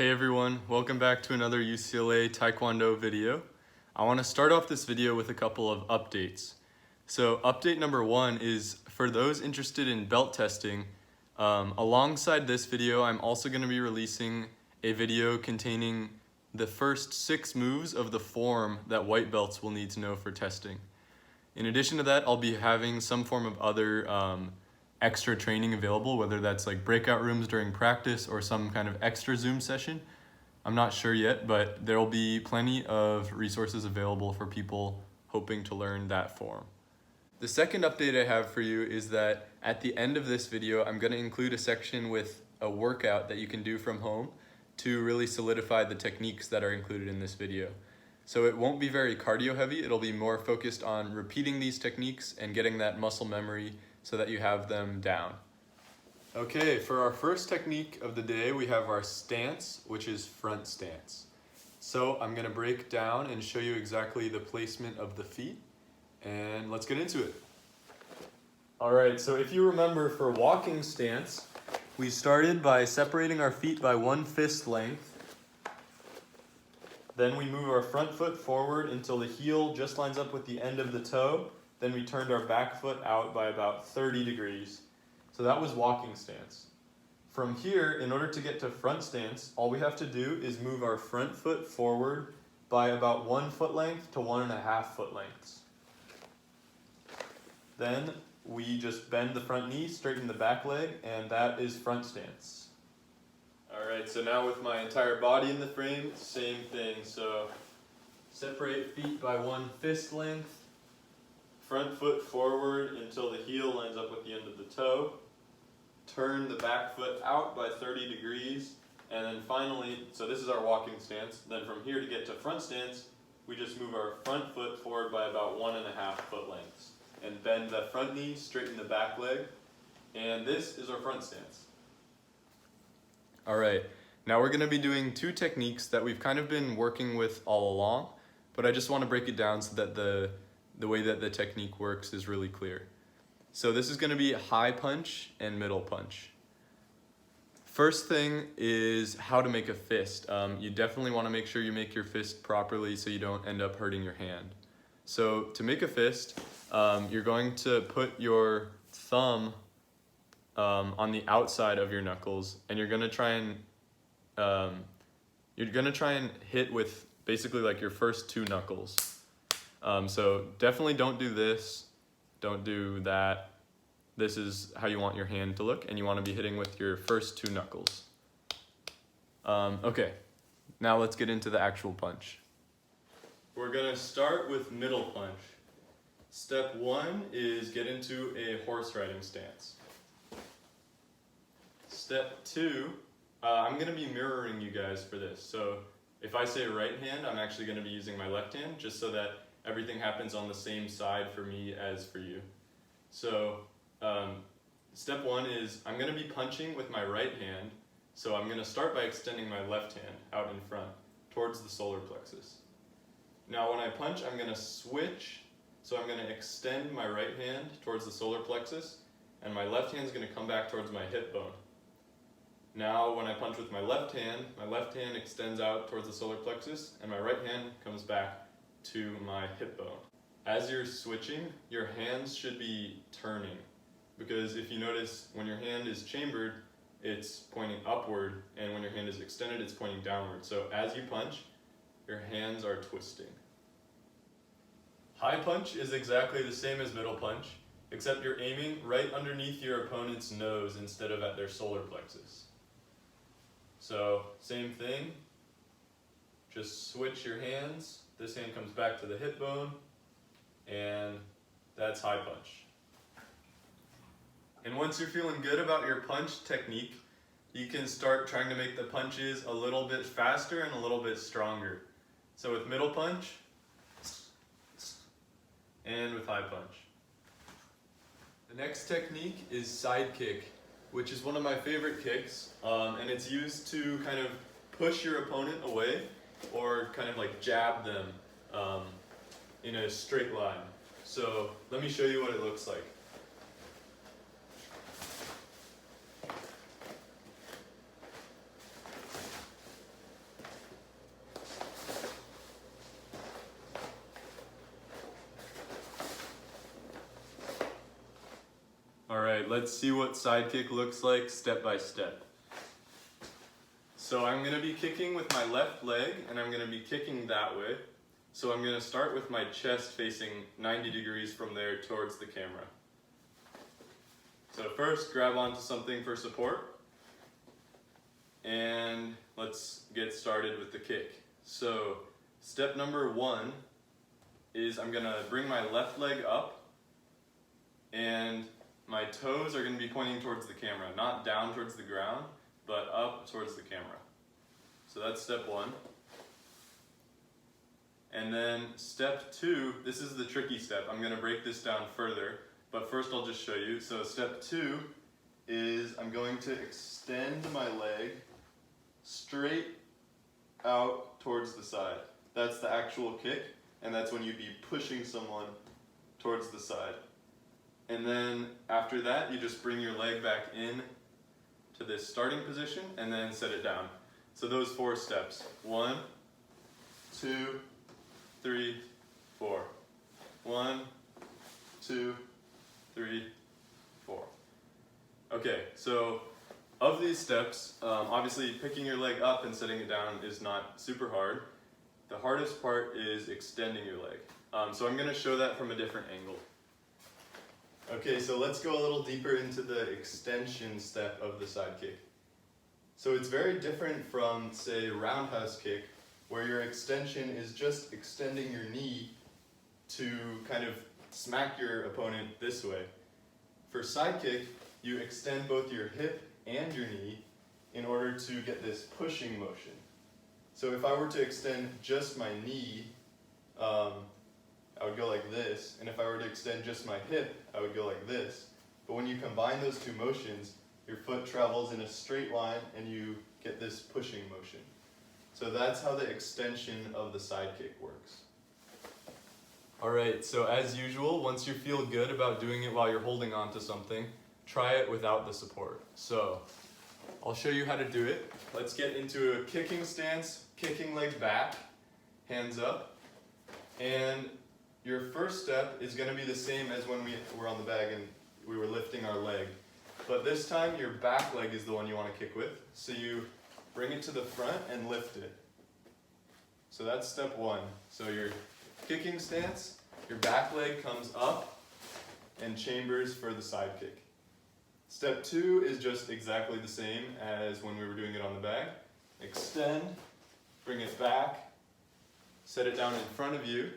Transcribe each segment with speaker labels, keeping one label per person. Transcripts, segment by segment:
Speaker 1: Hey everyone, welcome back to another UCLA Taekwondo video. I want to start off this video with a couple of updates. So update number one is for those interested in belt testing, alongside this video I'm also going to be releasing a video containing the first 6 moves of the form that white belts will need to know for testing. In addition to that, I'll be having some form of other extra training available, whether that's like breakout rooms during practice or some kind of extra Zoom session. I'm not sure yet, but there will be plenty of resources available for people hoping to learn that form. The second update I have for you is that at the end of this video, I'm going to include a section with a workout that you can do from home to really solidify the techniques that are included in this video. So it won't be very cardio heavy, it'll be more focused on repeating these techniques and getting that muscle memory so that you have them down. Okay, for our first technique of the day, we have our stance, which is front stance. So I'm gonna break down and show you exactly the placement of the feet, and let's get into it. All right, so if you remember for walking stance, we started by separating our feet by 1 fist length. Then we move our front foot forward until the heel just lines up with the end of the toe. Then we turned our back foot out by about 30 degrees. So that was walking stance. From here, in order to get to front stance, all we have to do is move our front foot forward by about 1 foot length to 1.5 foot lengths. Then we just bend the front knee, straighten the back leg, and that is front stance. All right, so now with my entire body in the frame, same thing. So separate feet by 1 fist length. Front foot forward until the heel lines up with the end of the toe. Turn the back foot out by 30 degrees. And then finally, so this is our walking stance. Then from here to get to front stance, we just move our front foot forward by about 1.5 foot lengths. And bend the front knee, straighten the back leg. And this is our front stance. All right, now we're going to be doing 2 techniques that we've kind of been working with all along, but I just want to break it down so that the way that the technique works is really clear. So this is going to be high punch and middle punch. First thing is how to make a fist. You definitely want to make sure you make your fist properly so you don't end up hurting your hand. So to make a fist, you're going to put your thumb on the outside of your knuckles, and you're going to try and hit with basically like your first 2 knuckles. So definitely don't do this, don't do that. This is how you want your hand to look, and you want to be hitting with your first 2 knuckles. Okay, now let's get into the actual punch. We're going to start with middle punch. Step 1 is get into a horse riding stance. Step 2, I'm going to be mirroring you guys for this. So if I say right hand, I'm actually going to be using my left hand just so that everything happens on the same side for me as for you. So step 1 is I'm going to be punching with my right hand. So I'm going to start by extending my left hand out in front towards the solar plexus. Now when I punch, I'm going to switch. So I'm going to extend my right hand towards the solar plexus, and my left hand is going to come back towards my hip bone. Now when I punch with my left hand extends out towards the solar plexus, and my right hand comes back to my hip bone. As you're switching, your hands should be turning, because if you notice when your hand is chambered, it's pointing upward, and when your hand is extended, it's pointing downward. So as you punch, your hands are twisting. High punch is exactly the same as middle punch, except you're aiming right underneath your opponent's nose instead of at their solar plexus. So same thing, just switch your hands. This hand comes back to the hip bone, and that's high punch. And once you're feeling good about your punch technique, you can start trying to make the punches a little bit faster and a little bit stronger. So with middle punch, and with high punch. The next technique is side kick, which is one of my favorite kicks, and it's used to kind of push your opponent away or kind of like jab them in a straight line. So let me show you what it looks like. let's see what side kick looks like step by step. So I'm going to be kicking with my left leg, and I'm going to be kicking that way. So I'm going to start with my chest facing 90 degrees from there towards the camera. So first, grab onto something for support, and let's get started with the kick. So step number 1 is I'm going to bring my left leg up, and my toes are going to be pointing towards the camera, not down towards the ground, but up towards the camera. So that's step 1. And then step 2, this is the tricky step. I'm going to break this down further, but first I'll just show you. So step 2 is I'm going to extend my leg straight out towards the side. That's the actual kick, and that's when you'd be pushing someone towards the side. And then after that, you just bring your leg back in to this starting position and then set it down. So those 4 steps. 1, 2, 3, 4. 1, 2, 3, 4. Okay, so of these steps, obviously picking your leg up and setting it down is not super hard. The hardest part is extending your leg. So I'm going to show that from a different angle. Okay, so let's go a little deeper into the extension step of the side kick. So it's very different from, say, roundhouse kick, where your extension is just extending your knee to kind of smack your opponent this way. For side kick, you extend both your hip and your knee in order to get this pushing motion. So if I were to extend just my knee, I would go like this, and if I were to extend just my hip, I would go like this. But when you combine those two motions, your foot travels in a straight line and you get this pushing motion. So that's how the extension of the side kick works. Alright, so as usual, once you feel good about doing it while you're holding on to something, try it without the support. So I'll show you how to do it. Let's get into a kicking stance, kicking leg back, hands up, and your first step is going to be the same as when we were on the bag and we were lifting our leg. But this time your back leg is the one you want to kick with. So you bring it to the front and lift it. So that's step 1. So your kicking stance, your back leg comes up and chambers for the side kick. Step 2 is just exactly the same as when we were doing it on the bag. Extend, bring it back, set it down in front of you,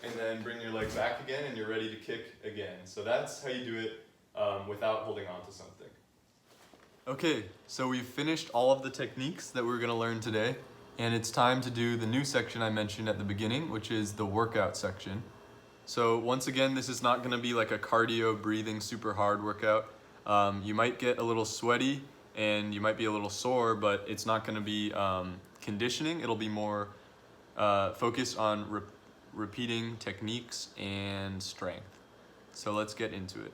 Speaker 1: and then bring your leg back again and you're ready to kick again. So that's how you do it without holding on to something. Okay, so we've finished all of the techniques that we're gonna learn today, and it's time to do the new section I mentioned at the beginning, which is the workout section. So once again, this is not gonna be like a cardio, breathing, super hard workout. You might get a little sweaty and you might be a little sore, but it's not gonna be conditioning. It'll be more focused on repeating techniques and strength. So let's get into it.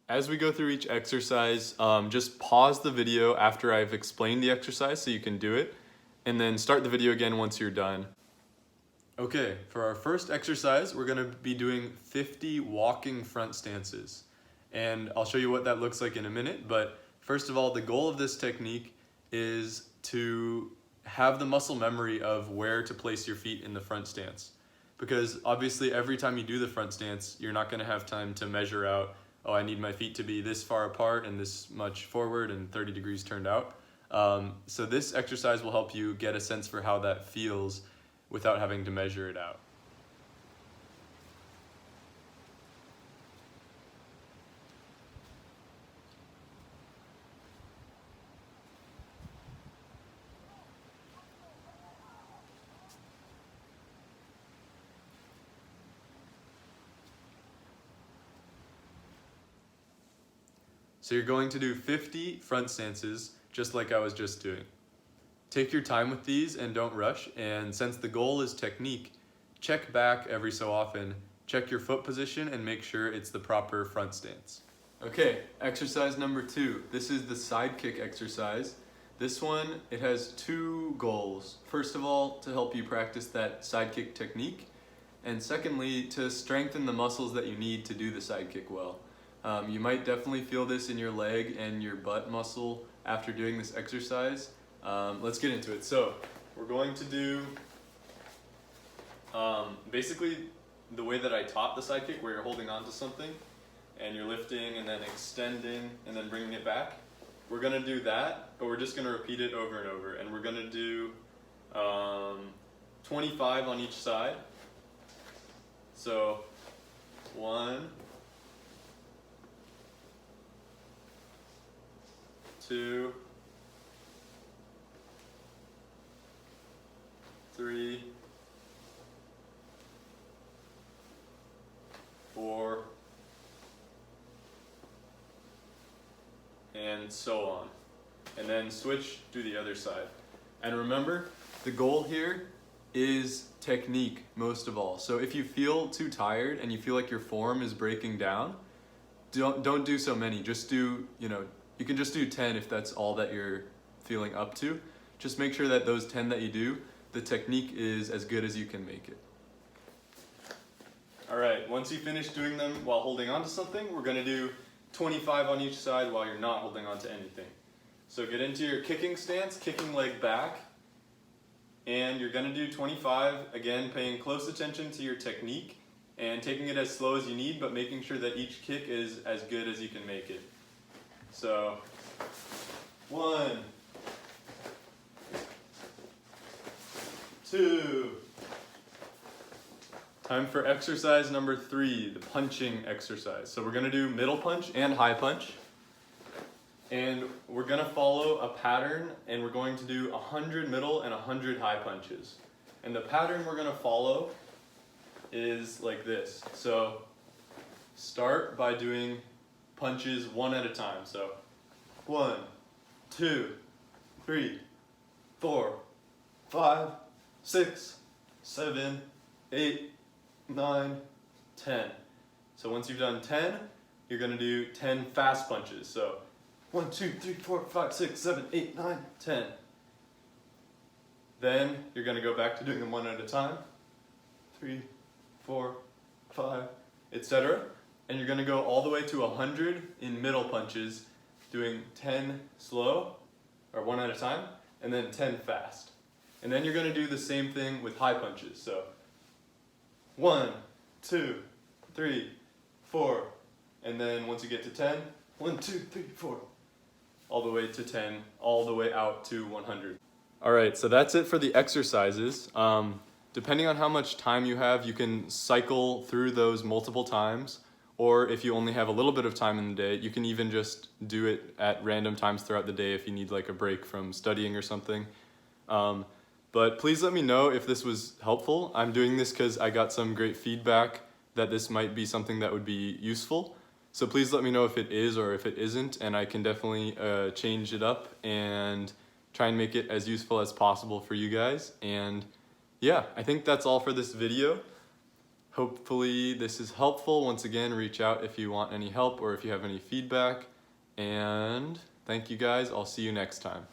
Speaker 1: As we go through each exercise, just pause the video after I've explained the exercise so you can do it, and then start the video again once you're done. Okay, for our first exercise, we're gonna be doing 50 walking front stances. And I'll show you what that looks like in a minute, but first of all, the goal of this technique is to have the muscle memory of where to place your feet in the front stance. Because obviously every time you do the front stance, you're not gonna have time to measure out, oh, I need my feet to be this far apart and this much forward and 30 degrees turned out. So this exercise will help you get a sense for how that feels without having to measure it out. So you're going to do 50 front stances, just like I was just doing. Take your time with these and don't rush, and since the goal is technique, check back every so often, check your foot position and make sure it's the proper front stance. Okay, exercise number 2. This is the side kick exercise. This one, it has 2 goals. First of all, to help you practice that side kick technique, and secondly, to strengthen the muscles that you need to do the side kick well. You might definitely feel this in your leg and your butt muscle after doing this exercise. Let's get into it. So we're going to do basically the way that I taught the side kick, where you're holding on to something and you're lifting and then extending and then bringing it back. We're gonna do that, but we're just gonna repeat it over and over. And we're gonna do 25 on each side. So 1, 2, 3, 4, and so on. And then switch to the other side. And remember, the goal here is technique most of all. So if you feel too tired and you feel like your form is breaking down, don't do so many. Just do, you can just do 10 if that's all that you're feeling up to. Just make sure that those 10 that you do, the technique is as good as you can make it. All right, once you finish doing them while holding on to something, we're gonna do 25 on each side while you're not holding on to anything. So get into your kicking stance, kicking leg back, and you're gonna do 25, again, paying close attention to your technique and taking it as slow as you need, but making sure that each kick is as good as you can make it. So, 1, 2, time for exercise number 3, the punching exercise. So we're gonna do middle punch and high punch. And we're gonna follow a pattern, and we're going to do 100 middle and 100 high punches. And the pattern we're gonna follow is like this. So start by doing punches one at a time. So 1, 2, 3, 4, 5, 6, 7, 8, 9, 10. So once you've done 10, you're gonna do 10 fast punches. So 1, 2, 3, 4, 5, 6, 7, 8, 9, 10. Then you're gonna go back to doing them one at a time. 3, 4, 5, etc. And you're gonna go all the way to 100 in middle punches, doing 10 slow, or one at a time, and then 10 fast. And then you're gonna do the same thing with high punches. So 1, 2, 3, 4, and then once you get to 10, 1, 2, 3, 4, all the way to 10, all the way out to 100. All right, so that's it for the exercises. Depending on how much time you have, you can cycle through those multiple times, or if you only have a little bit of time in the day, you can even just do it at random times throughout the day if you need like a break from studying or something. But please let me know if this was helpful. I'm doing this because I got some great feedback that this might be something that would be useful. So please let me know if it is or if it isn't, and I can definitely change it up and try and make it as useful as possible for you guys. And yeah, I think that's all for this video. Hopefully this is helpful. Once again, reach out if you want any help or if you have any feedback. And thank you guys. I'll see you next time.